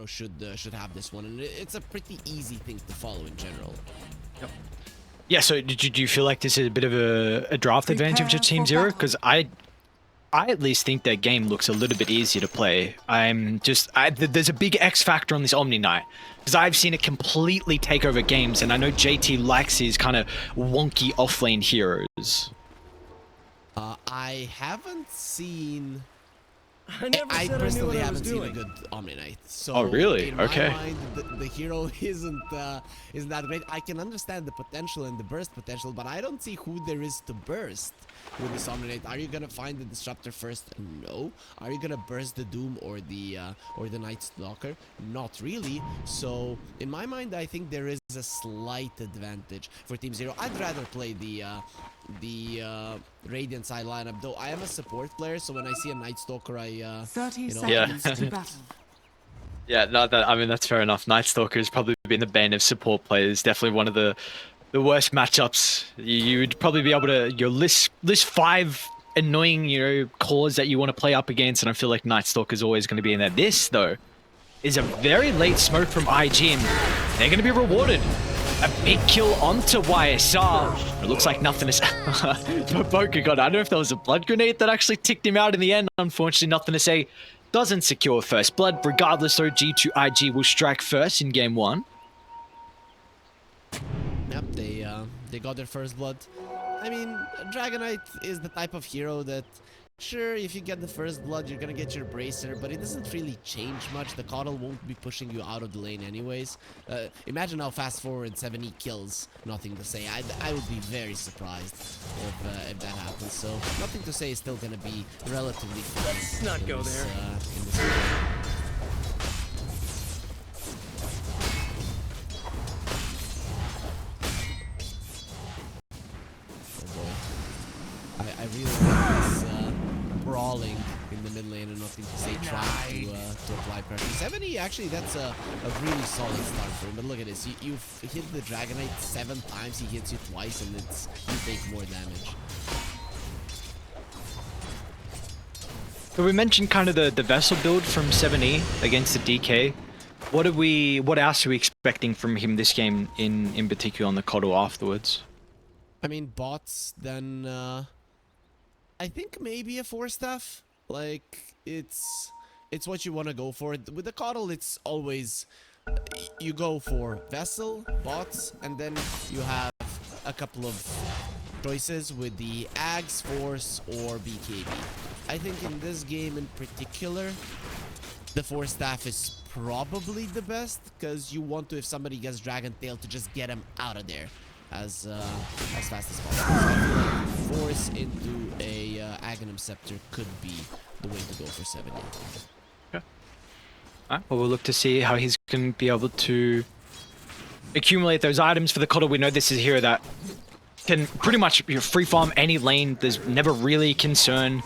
should have this one, and it's a pretty easy thing to follow in general. Yep. Yeah, so do you feel like this is a bit of a draft advantage of Team Zero? Because I at least think their game looks a little bit easier to play. There's a big X factor on this Omni Knight, because I've seen it completely take over games, and I know JT likes his kind of wonky offlane heroes. I haven't seen... I personally haven't seen a good Omni Knight. So oh really? In okay. my mind, the hero isn't that great. I can understand the potential and the burst potential, but I don't see who there is to burst with this Omni Knight. Are you gonna find the Disruptor first? No. Are you gonna burst the Doom or the Night Stalker? Not really. So in my mind, I think there is a slight advantage for Team Zero. I'd rather play the Radiant side lineup, though I am a support player, so when I see a Night Stalker, I 30 seconds to battle. Yeah, no, I mean that's fair enough. Night Stalker has probably been the bane of support players. Definitely one of the worst matchups. You would probably be able to list 5 annoying cores that you want to play up against, and I feel like Night Stalker is always going to be in there. This though is a very late smoke from IG, and they're going to be rewarded. A big kill onto YSR. It looks like nothing is... Boca got... I don't know if that was a blood grenade that actually ticked him out in the end. Unfortunately, nothing to say. Doesn't secure first blood. Regardless, though, G2.iG will strike first in game 1. Yep, they got their first blood. I mean, Dragon Knight is the type of hero that... Sure, if you get the first blood, you're gonna get your bracer, but it doesn't really change much. The Coddle won't be pushing you out of the lane anyways. Imagine how fast forward 7E kills. Nothing to say. I would be very surprised if that happens. So nothing to say is still gonna be relatively fun. Let's not go there. In this game. Oh boy. I really like this brawling in the mid lane and nothing to say, trying to apply pressure. 70, actually, that's a really solid start for him. But look at this, you've hit the Dragon Knight 7 times, he hits you twice, and you take more damage. So we mentioned kind of the Vessel build from 7E against the DK. What else are we expecting from him this game in particular on the Coddle afterwards? I mean, bots, then I think maybe a 4-staff. Like, it's what you want to go for. With the Coddle, it's always you go for Vessel, bots, and then you have a couple of choices with the Ags, Force, or BKB. I think in this game in particular, the 4-staff is probably the best, because you want to, if somebody gets Dragon Tail, to just get him out of there as fast as possible. So I feel like Force into a Aghanim Scepter could be the way to go for 70. Okay. Alright, well, we'll look to see how he's going to be able to accumulate those items for the Coddle. We know this is a hero that can pretty much free farm any lane. There's never really concern.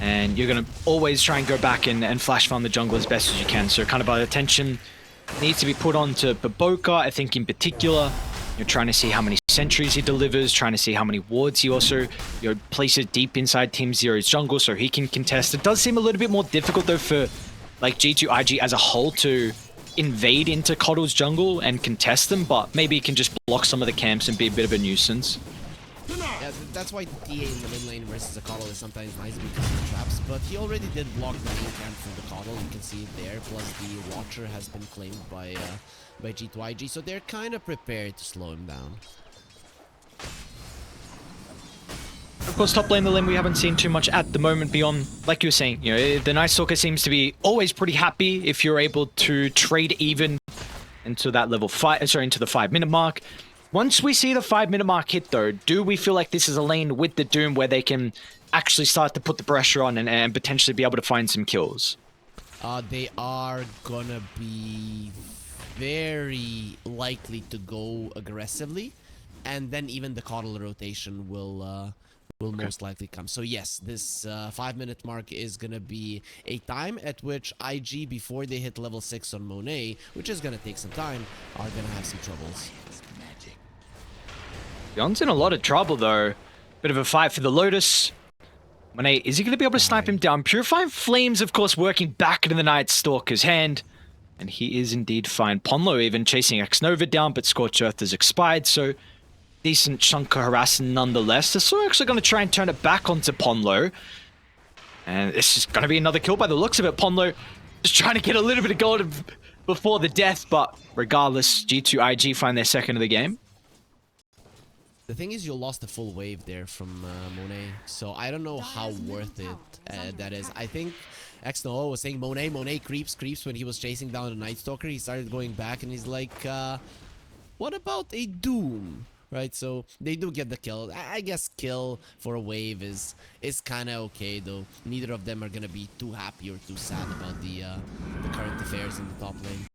And you're going to always try and go back and flash farm the jungle as best as you can. So kind of our attention needs to be put on to Baboka, I think in particular. You're trying to see how many sentries he delivers, trying to see how many wards he also places deep inside Team Zero's jungle so he can contest. It does seem a little bit more difficult though for like G2.iG as a whole to invade into Coddle's jungle and contest them, but maybe he can just block some of the camps and be a bit of a nuisance. Yeah, that's why TA in the mid lane versus a Coddle is sometimes nice because of the traps, but he already did block the main camp from the Coddle, you can see it there, plus the Watcher has been claimed by G2.iG, so they're kind of prepared to slow him down. Of course, top lane, the lane we haven't seen too much at the moment beyond, like you were saying, the Night Stalker seems to be always pretty happy if you're able to trade even into that level 5, into the 5-minute mark. Once we see the 5-minute mark hit though, do we feel like this is a lane with the Doom where they can actually start to put the pressure on and potentially be able to find some kills? They are gonna be very likely to go aggressively, and then even the Coddle rotation will most likely come. So yes, this 5-minute mark is gonna be a time at which IG, before they hit level 6 on Monet, which is gonna take some time, are gonna have some troubles. Beyond's in a lot of trouble though. Bit of a fight for the Lotus. Monet, is he going to be able to snipe him down? Purifying Flames, of course, working back into the Night Stalker's hand. And he is indeed fine. Ponlo even chasing X-Nova down, but Scorch Earth has expired, so decent chunk of harassing nonetheless. They're still actually going to try and turn it back onto Ponlo. And this is going to be another kill by the looks of it. Ponlo just trying to get a little bit of gold before the death, but regardless, G2.iG find their second of the game. The thing is, you lost the full wave there from Monet, so I don't know how worth it that is. I think X-Noah was saying Monet creeps when he was chasing down the Night Stalker. He started going back and he's like, what about a Doom? Right, so they do get the kill. I guess kill for a wave is kind of okay, though. Neither of them are gonna be too happy or too sad about the current affairs in the top lane.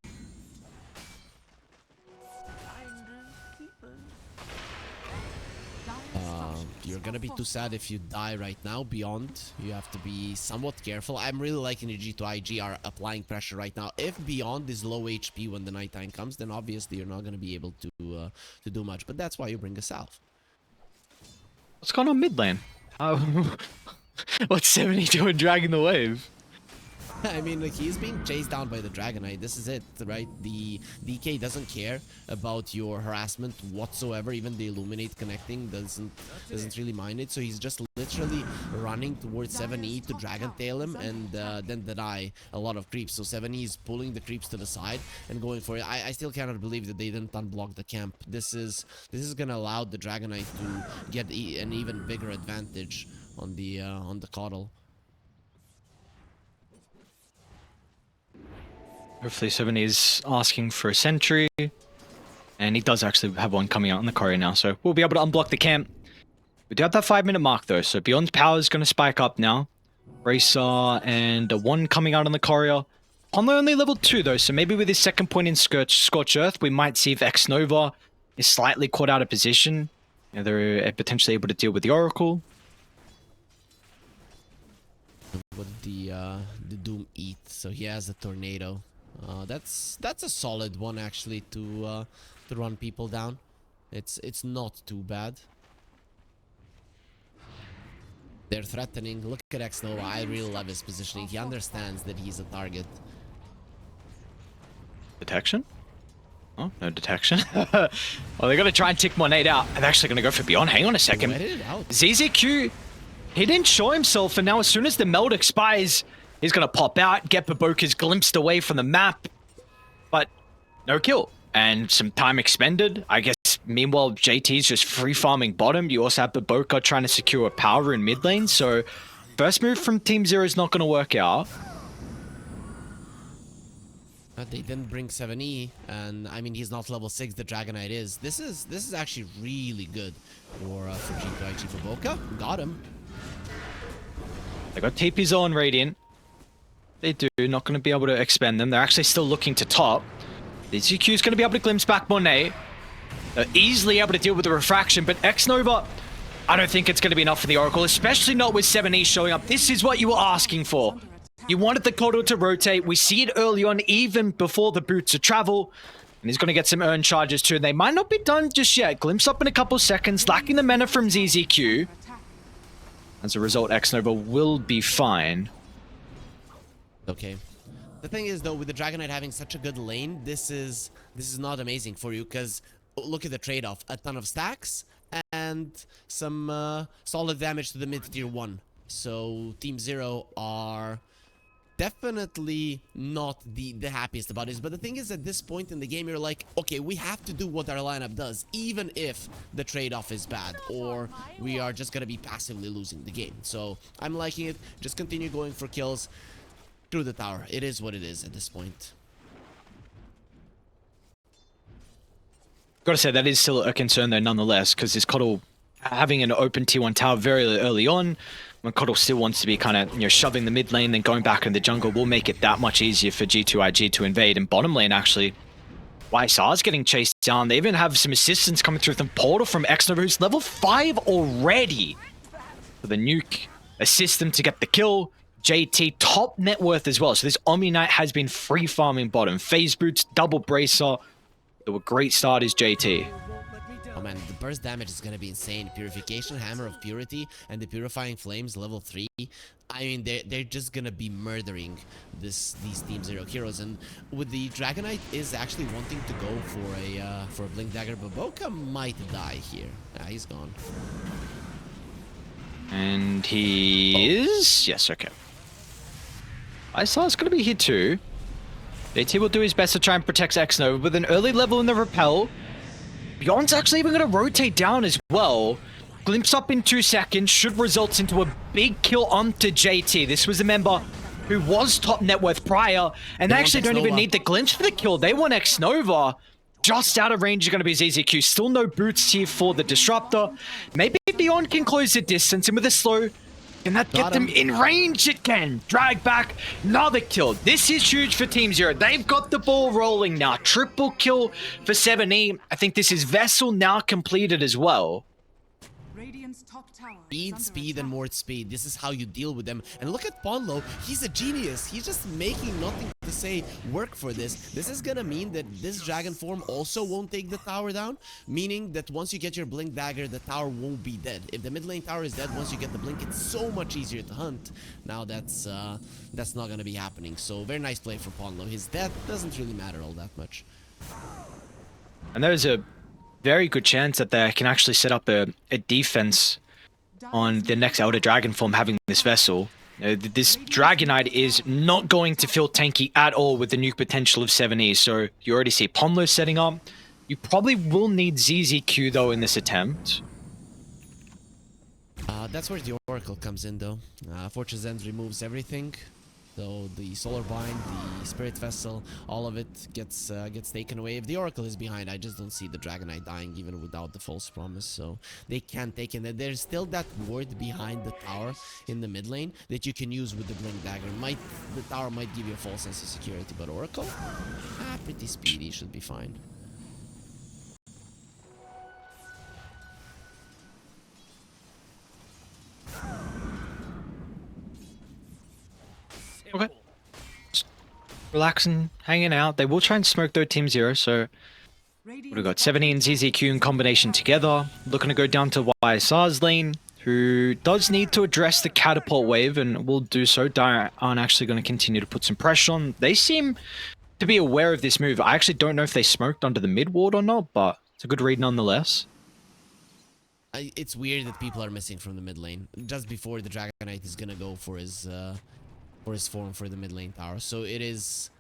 You're gonna be too sad if you die right now. Beyond, you have to be somewhat careful. I'm really liking the G2.iG are applying pressure right now. If Beyond is low HP when the nighttime comes, then obviously you're not gonna be able to do much. But that's why you bring a Salve. What's going on mid lane? What's 70 doing dragging the wave? I mean, like, he's being chased down by the Dragonite. This is it, right? The DK doesn't care about your harassment whatsoever. Even the Illuminate connecting doesn't really mind it. So he's just literally running towards 7E to Dragon Tail him and then deny a lot of creeps. So 7E is pulling the creeps to the side and going for it. I still cannot believe that they didn't unblock the camp. This is gonna allow the Dragonite to get an even bigger advantage on the Coddle. Hopefully 7 is asking for a sentry. And he does actually have one coming out in the courier now, so we'll be able to unblock the camp. We do have that 5-minute mark though, so Beyond's power is going to spike up now. Bracer and a 1 coming out on the courier. Ponlo only level 2 though, so maybe with his second point in Scorch Earth, we might see if X-Nova is slightly caught out of position. You know, they're potentially able to deal with the Oracle. What did the Doom eat? So he has a Tornado. That's a solid one actually to run people down. It's not too bad. They're threatening. Look at X-Nova. I really love his positioning. He understands that he's a target. Detection? Oh, no detection. Well, they're going to try and tick Monet out. I'm actually going to go for Beyond. Hang on a second. ZZQ, he didn't show himself, and now as soon as the meld expires, he's going to pop out, get Baboka's glimpsed away from the map, but no kill. And some time expended. I guess, meanwhile, JT's just free farming bottom. You also have Baboka trying to secure a power in mid lane, so first move from Team Zero is not going to work out. But they didn't bring 7E, and I mean, he's not level 6, the Dragonite is. This is actually really good for G2.iG. Baboka. Got him. They got TPs on Radiant. They do, not going to be able to expend them. They're actually still looking to top. The ZQ is going to be able to glimpse back Monet. They're easily able to deal with the refraction, but X-Nova, I don't think it's going to be enough for the Oracle, especially not with 7E showing up. This is what you were asking for. You wanted the Coddle to rotate. We see it early on, even before the boots of travel. And he's going to get some earn charges too. And they might not be done just yet. Glimpse up in a couple seconds, lacking the mana from ZZQ. As a result, X-Nova will be fine. Okay. The thing is, though, with the Dragonite having such a good lane, this is not amazing for you, because look at the trade-off. A ton of stacks and some solid damage to the mid-tier 1. So Team Zero are definitely not the happiest about this. But the thing is, at this point in the game, you're like, okay, we have to do what our lineup does, even if the trade-off is bad, or we are just gonna be passively losing the game. So I'm liking it. Just continue going for kills through the tower. It is what it is at this point. Gotta say, that is still a concern though, nonetheless, because this Coddle having an open T1 tower very early on, when Coddle still wants to be kind of, you know, shoving the mid lane, then going back in the jungle, will make it that much easier for G2.iG to invade. And bottom lane, actually, YSR's getting chased down. They even have some assistance coming through from Portal from X-Nova, who's level 5 already. For the nuke, assist them to get the kill. JT, top net worth as well. So this Omni Knight has been free farming bottom. Phase boots, double bracer. A great start is JT. man, the burst damage is gonna be insane. Purification, Hammer of Purity, and the Purifying Flames, level 3. I mean, they're just gonna be murdering these Team Zero heroes. And with the Dragonite is actually wanting to go for a Blink Dagger, but Boca might die here. Yeah, he's gone. And he is... Yes, okay. Isar's going to be here too. JT will do his best to try and protect X-Nova with an early level in the repel. Beyond's actually even going to rotate down as well. Glimpse up in 2 seconds should result into a big kill onto JT. This was a member who was top net worth prior, and they actually don't even need the glimpse for the kill. They want X-Nova. Just out of range is going to be ZZQ. Still no boots here for the Disruptor. Maybe Beyond can close the distance, and with a slow, can that get them in range? It can. Drag back, another kill. This is huge for Team Zero. They've got the ball rolling now. Triple kill for 7E. I think this is Vessel now completed as well. Speed, and more speed. This is how you deal with them. And look at Ponlo. He's a genius. He's just making nothing to say work for this. This is gonna mean that this Dragon form also won't take the tower down, meaning that once you get your Blink Dagger, the tower won't be dead. If the mid lane tower is dead, once you get the Blink, it's so much easier to hunt. Now that's not gonna be happening. So very nice play for Ponlo. His death doesn't really matter all that much. And there's a very good chance that they can actually set up a defense on the next Elder Dragon form having this Vessel. This Dragonite is not going to feel tanky at all with the nuke potential of 7E, so you already see Ponlo setting up. You probably will need ZZQ though in this attempt. That's where the Oracle comes in though. Fortress End removes everything. So the Solar Bind, the Spirit Vessel, all of it gets taken away. If the Oracle is behind, I just don't see the Dragonite dying even without the False Promise. So they can't take it. There's still that ward behind the tower in the mid lane that you can use with the Blink Dagger. The tower might give you a false sense of security, but Oracle, pretty speedy, should be fine. Okay. Just relaxing, hanging out. They will try and smoke though, Team Zero, so we've got 70 and ZZQ in combination together. Looking to go down to YSR's lane, who does need to address the catapult wave and will do so. Dire aren't actually going to continue to put some pressure on. They seem to be aware of this move. I actually don't know if they smoked under the mid ward or not, but it's a good read nonetheless. It's weird that people are missing from the mid lane just before the Dragonite is going to go for his form for the mid lane tower. So it is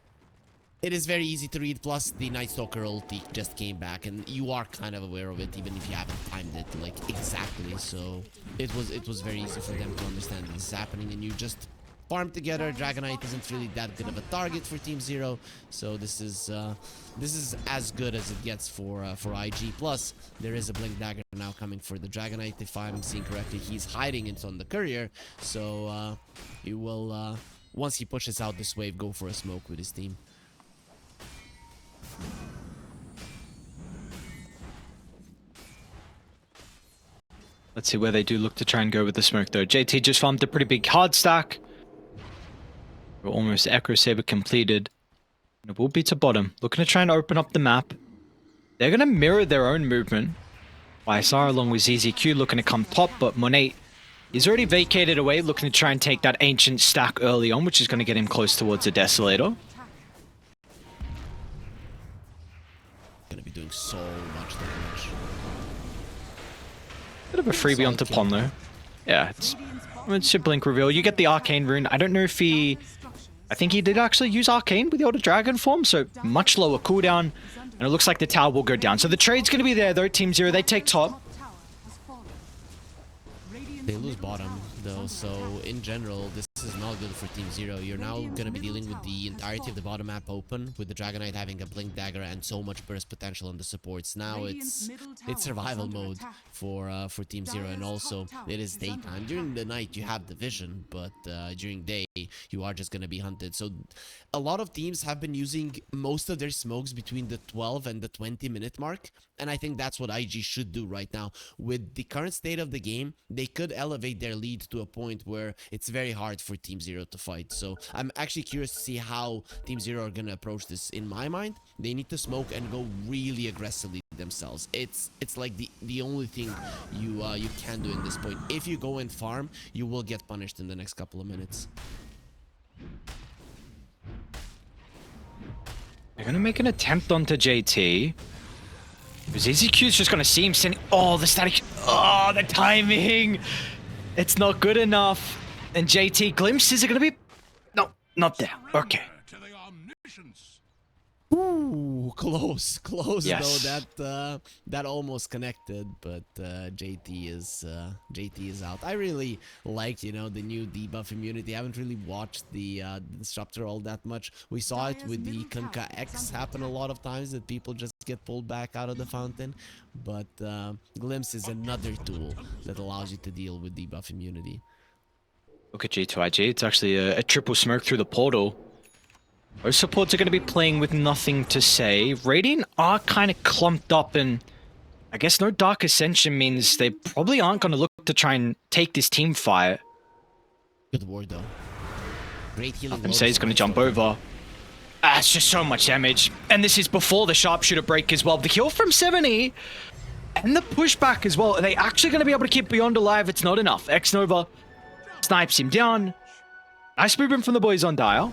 very easy to read. Plus the Night Stalker ulti just came back and you are kind of aware of it even if you haven't timed it like exactly. So it was very easy for them to understand this is happening, and you just farm together. Dragonite isn't really that good of a target for Team Zero, so this is as good as it gets for IG. Plus there is a Blink Dagger now coming for the Dragonite. If I'm seeing correctly, he's hiding it on the courier, so he will once he pushes out this wave, go for a smoke with his team. Let's see where they do look to try and go with the smoke though. JT just farmed a pretty big hard stack. We're almost Echo Saber completed. And it will be to bottom. Looking to try and open up the map. They're going to mirror their own movement. YSR along with ZZQ looking to come top, but Monet is already vacated away, looking to try and take that ancient stack early on, which is going to get him close towards the Desolator. Gonna be doing so much damage. Bit of a freebie onto Ponlo. Yeah, it's a blink reveal. You get the Arcane rune. I don't know if I think he did actually use Arcane with the Elder Dragon form, so much lower cooldown. And it looks like the tower will go down. So the trade's going to be there though, Team Zero. They take top. They lose bottom though, so in general this is not good for Team Zero. You're now going to be dealing with the entirety of the bottom map open, with the Dragonite having a Blink Dagger and so much burst potential on the supports. Now it's survival mode for Team Zero, and also it is daytime. During the night you have the vision, but during day you are just going to be hunted. So a lot of teams have been using most of their smokes between the 12 and the 20-minute mark, and I think that's what IG should do right now. With the current state of the game, they could elevate their lead to a point where it's very hard for Team Zero to fight. So I'm actually curious to see how Team Zero are going to approach this. In my mind, they need to smoke and go really aggressively. themselves. It's like the only thing you can do in this point. If you go and farm, you will get punished in the next couple of minutes. They're gonna make an attempt onto JT. Because EZQ's just gonna see him sending. Oh, the static. Oh, the timing. It's not good enough. And JT glimpses are gonna be. No, not there. Okay. Ooh, close Yes. though. That almost connected, but JT is out. I really liked, the new debuff immunity. I haven't really watched the disruptor all that much. We saw it with the Kunkka X happen a lot of times, that people just get pulled back out of the fountain. But Glimpse is another tool that allows you to deal with debuff immunity. Look at G2.iG. It's actually a triple smoke through the portal. Those supports are going to be playing with nothing to say. Radiant are kind of clumped up, and I guess no Dark Ascension means they probably aren't going to look to try and take this team fight. Good ward though. Great healing. I'm say he's going to jump over. Ah, it's just so much damage. And this is before the sharpshooter break as well. The kill from 70 and the pushback as well. Are they actually going to be able to keep Beyond alive? It's not enough. X-Nova snipes him down. Nice movement from the boys on Dial.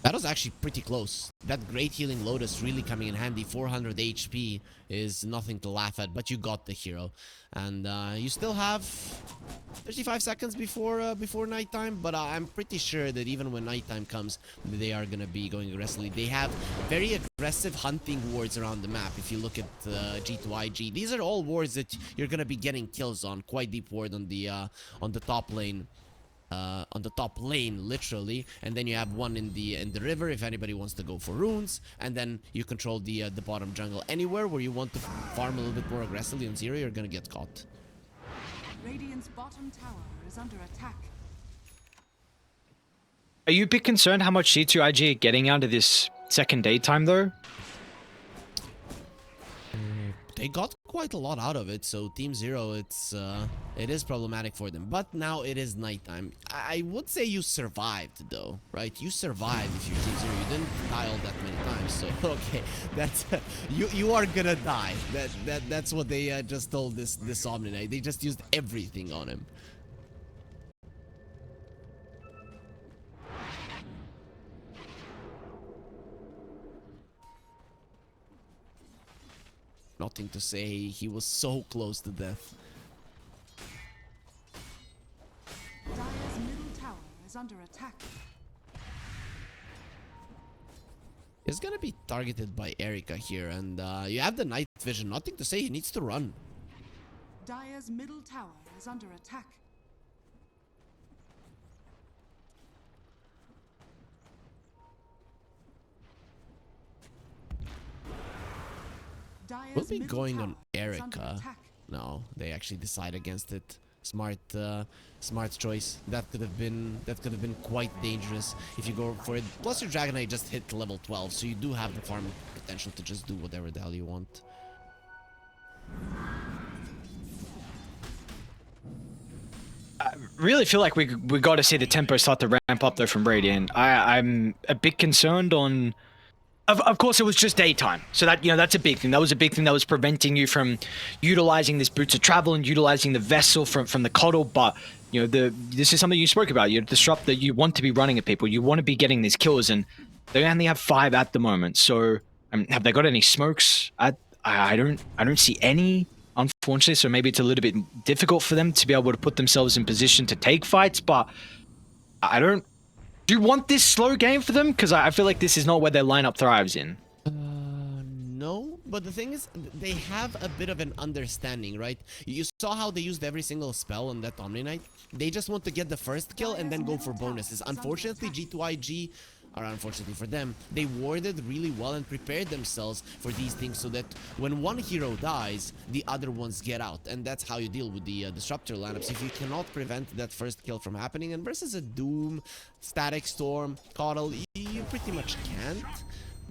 That was actually pretty close. That great healing Lotus really coming in handy. 400 HP is nothing to laugh at, but you got the hero. And you still have 35 seconds before nighttime, but I'm pretty sure that even when nighttime comes, they are going to be going aggressively. They have very aggressive hunting wards around the map. If you look at G2.iG, these are all wards that you're going to be getting kills on. Quite deep ward on the top lane. On the top lane, literally, and then you have one in the river if anybody wants to go for runes, and then you control the bottom jungle. Anywhere where you want to farm a little bit more aggressively on zero, you're gonna get caught. Radiant's bottom tower is under attack. Are you a bit concerned how much G2.iG are getting out of this second daytime though? They got quite a lot out of it, so Team Zero, it is problematic for them. But now it is nighttime. I would say you survived, though, right? You survived if you're Team Zero. You didn't die all that many times, so okay, that's you are gonna die. That's what they just told this Omni Knight. They just used everything on him. Nothing to say. He was so close to death. Dire's middle tower is under attack. He's gonna be targeted by Erika here, and you have the night vision. Nothing to say. He needs to run. Dire's middle tower is under attack. We'll be going on Erika. No, they actually decide against it. Smart choice. That could have been quite dangerous if you go for it. Plus your Dragon Knight just hit level 12, so you do have the farm potential to just do whatever the hell you want. I really feel like we got to see the tempo start to ramp up though from Radiant. I'm a bit concerned on. Of course, it was just daytime, so that that's a big thing. That was a big thing that was preventing you from utilizing this boots of travel and utilizing the vessel from the coddle. But this is something you spoke about. You disrupt that you want to be running at people. You want to be getting these kills, and they only have 5 at the moment. So have they got any smokes? I don't see any, unfortunately. So maybe it's a little bit difficult for them to be able to put themselves in position to take fights. But I don't. Do you want this slow game for them? Because I feel like this is not where their lineup thrives in. No, but the thing is, they have a bit of an understanding, right? You saw how they used every single spell on that Omni Knight. They just want to get the first kill and then go for bonuses. Unfortunately, G2.iG, or unfortunately for them, they warded really well and prepared themselves for these things so that when one hero dies, the other ones get out. And that's how you deal with the Disruptor lineups. If you cannot prevent that first kill from happening, and versus a Doom, Static Storm, Coddle, you pretty much can't.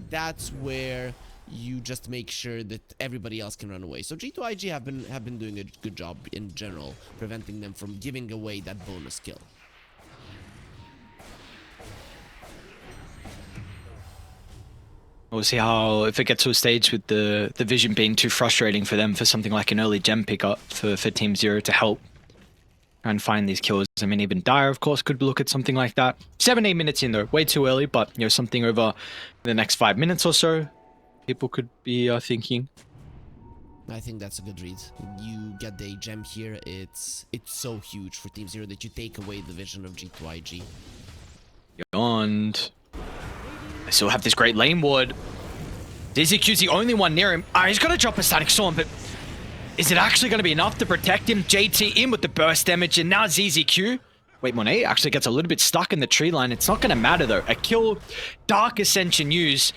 That's where you just make sure that everybody else can run away. So G2.iG have been doing a good job in general, preventing them from giving away that bonus kill. We'll see how, if it gets to a stage with the vision being too frustrating for them for something like an early gem pickup for Team Zero to help try and find these kills. I mean, even Dire, of course, could look at something like that. 7-8 minutes in though, way too early, but you know, something over the next 5 minutes or so, people could be thinking. I think that's a good read. You get the gem here, it's so huge for Team Zero that you take away the vision of G2.iG. And I still have this great lane ward. DZQ's the only one near him. He's gonna drop a static storm, but is it actually gonna be enough to protect him? JT in with the burst damage, and now ZZQ. Wait, Monet actually gets a little bit stuck in the tree line. It's not gonna matter though. A kill, Dark Ascension use,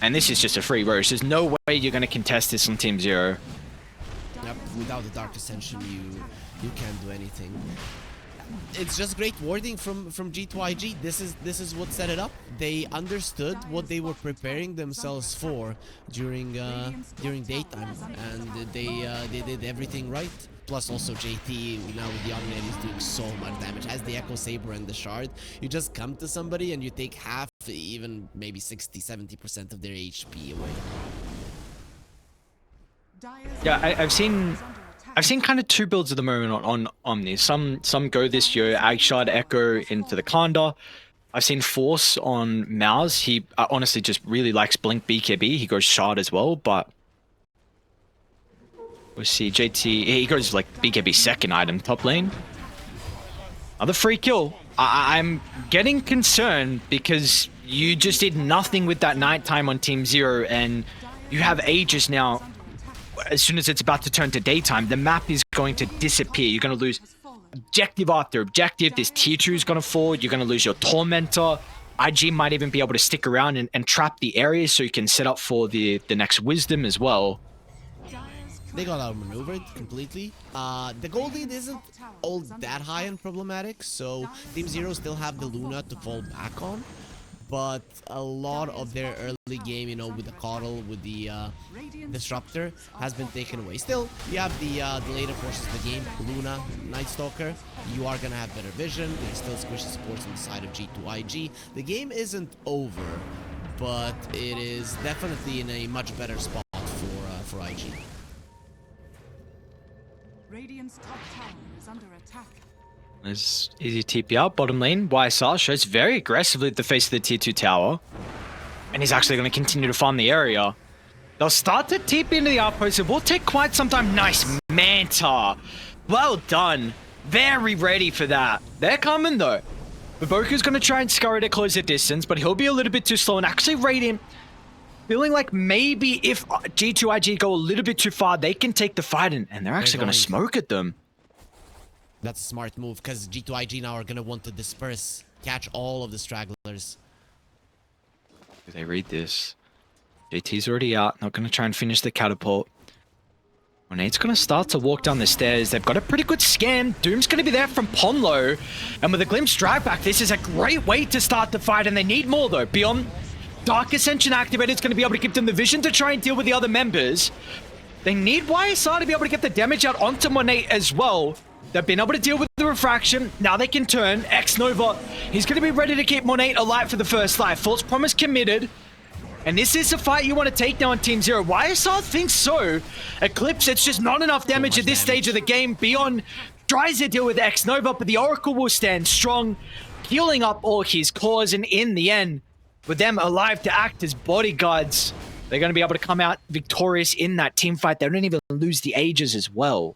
and this is just a free roast. There's no way you're gonna contest this on Team Zero. Yep, without the Dark Ascension, you can't do anything. It's just great warding from G2.iG. This is what set it up. They understood what they were preparing themselves for during daytime, and they did everything right. Plus also JT now with the Augment is doing so much damage. Has the Echo Saber and the Shard. You just come to somebody and you take half, even maybe 60-70% of their HP away. Yeah, I've seen kind of two builds at the moment on Omni. Some go this year, Ag Shard Echo into the Kanda. I've seen Force on Mouse. He honestly just really likes Blink BKB. He goes Shard as well, but we'll see. JT, he goes like BKB second item top lane. Another free kill. I'm getting concerned because you just did nothing with that nighttime on Team Zero, and you have Aegis now. As soon as it's about to turn to daytime, the map is going to disappear. You're going to lose objective after objective. This tier 2 is going to fall. You're going to lose your Tormentor. IG might even be able to stick around and trap the area so you can set up for the next Wisdom as well. They got outmaneuvered completely. The gold lead isn't all that high and problematic, so Team Zero still have the Luna to fall back on. But a lot of their early game, you know, with the Coddle, with the Disruptor, has been taken away. Still, you have the later portions of the game, Luna, Night Stalker. You are gonna have better vision. There's still squishy supports on the side of G2.iG. The game isn't over, but it is definitely in a much better spot for IG. Radiant's top tower is under attack. There's easy TP out, bottom lane. YSR shows very aggressively at the face of the tier 2 tower. And he's actually going to continue to farm the area. They'll start to TP into the outpost. It will take quite some time. Nice Manta. Well done. Very ready for that. They're coming though. Baboku's going to try and scurry to close the distance, but he'll be a little bit too slow. And actually Radiant feeling like maybe if G2.iG go a little bit too far, they can take the fight, and they're actually going to smoke at them. That's a smart move, because G2.iG now are going to want to disperse, catch all of the stragglers. Do they read this? JT's already out, not going to try and finish the catapult. Monade's going to start to walk down the stairs. They've got a pretty good scan. Doom's going to be there from Ponlo. And with a Glimpse drag back, this is a great way to start the fight, and they need more though. Beyond Dark Ascension activated, it's going to be able to give them the vision to try and deal with the other members. They need YSR to be able to get the damage out onto Monet as well. They've been able to deal with the refraction. Now they can turn. X-Nova, he's going to be ready to keep Monet alive for the first life. False Promise committed. And this is a fight you want to take now on Team Zero. YSR thinks so. Eclipse, it's just not enough damage at this stage of the game. Beyond tries to deal with X-Nova, but the Oracle will stand strong, healing up all his cores. And in the end, with them alive to act as bodyguards, they're going to be able to come out victorious in that team fight. They don't even lose the Aegis as well.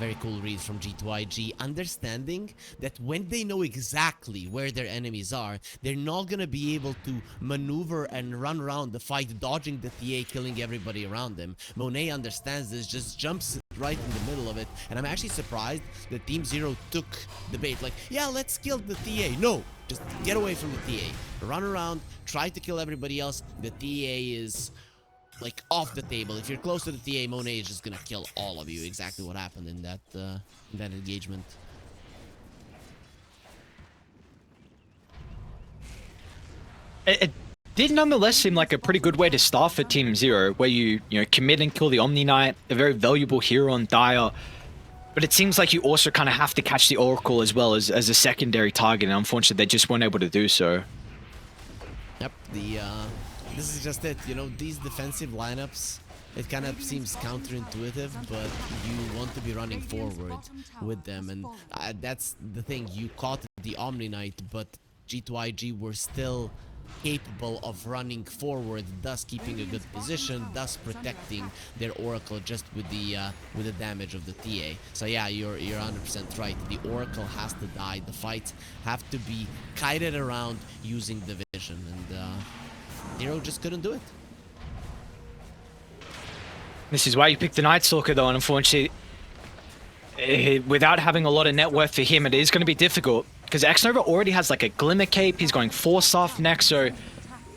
Very cool read from G2.iG, understanding that when they know exactly where their enemies are, they're not gonna be able to maneuver and run around the fight, dodging the TA, killing everybody around them. Monet understands this, just jumps right in the middle of it, and I'm actually surprised that Team Zero took the bait. Like, yeah, let's kill the TA. No, just get away from the TA. Run around, try to kill everybody else. The TA is like off the table. If you're close to the TA, Monet is just gonna kill all of you. Exactly what happened in that engagement. It did nonetheless seem like a pretty good way to start for Team Zero, where you commit and kill the Omni Knight, a very valuable hero on Dire. But it seems like you also kind of have to catch the Oracle as well as a secondary target, and unfortunately they just weren't able to do so. Yep, the this is just it. You know, these defensive lineups, it kind of seems counterintuitive, but you want to be running forward with them, and that's the thing. You caught the Omni Knight, but G2IG were still capable of running forward, thus keeping a good position, thus protecting their Oracle just with the damage of the TA. So yeah, you're 100% right. The Oracle has to die. The fights have to be kited around using the vision, and Hero just couldn't do it. This is why you picked the Night Stalker, though, and unfortunately, without having a lot of net worth for him, it is going to be difficult. Because Xnova already has like a Glimmer Cape, he's going Force off next, so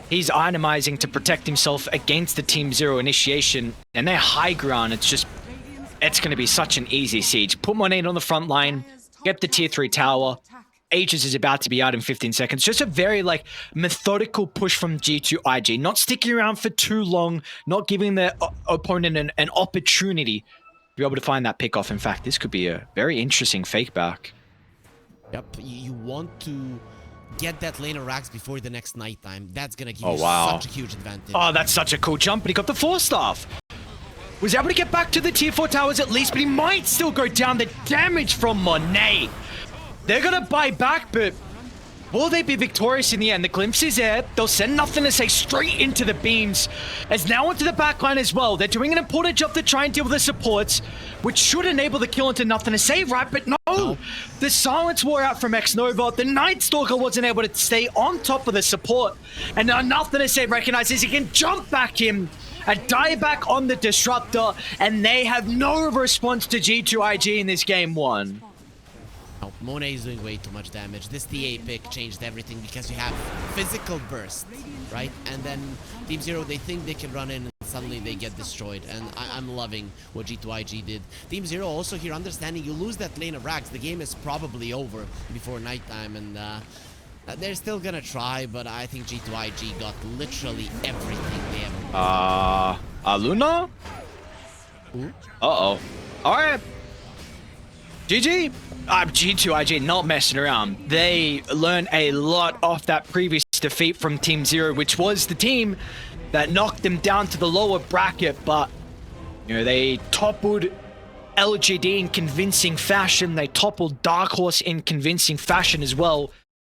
he's itemizing to protect himself against the Team Zero initiation. And they're high ground, it's going to be such an easy siege. Put Monet on the front line, get the tier 3 tower. Aegis is about to be out in 15 seconds. Just a very like methodical push from G2IG. Not sticking around for too long, not giving their opponent an opportunity to be able to find that pick off. In fact, this could be a very interesting fake back. Yep, you want to get that lane of Rax before the next nighttime. That's gonna give you wow. such a huge advantage. Oh, that's such a cool jump, but he got the 4-staff. Was able to get back to the tier 4 towers at least, but he might still go down. The damage from Monet. They're gonna buy back, but will they be victorious in the end? The glimpse is there. They'll send Nothing to Say straight into the beams. As now onto the backline as well. They're doing an important job to try and deal with the supports, which should enable the kill into Nothing to Say, right? But no! The silence wore out from Xnova. The Night Stalker wasn't able to stay on top of the support. And now Nothing to Say recognizes he can jump back in and die back on the Disruptor. And they have no response to G2IG in this game 1. Oh, Monet is doing way too much damage. This TA pick changed everything because you have physical burst, right? And then Team Zero, they think they can run in and suddenly they get destroyed. And I'm loving what G2IG did. Team Zero also here understanding you lose that lane of Rags, the game is probably over before nighttime, and they're still gonna try, but I think G2IG got literally everything they ever wanted. Luna? Ooh. Uh-oh. Alright. GG. G2IG not messing around. They learned a lot off that previous defeat from Team Zero, which was the team that knocked them down to the lower bracket, but you know, they toppled LGD in convincing fashion. They toppled Dark Horse in convincing fashion as well.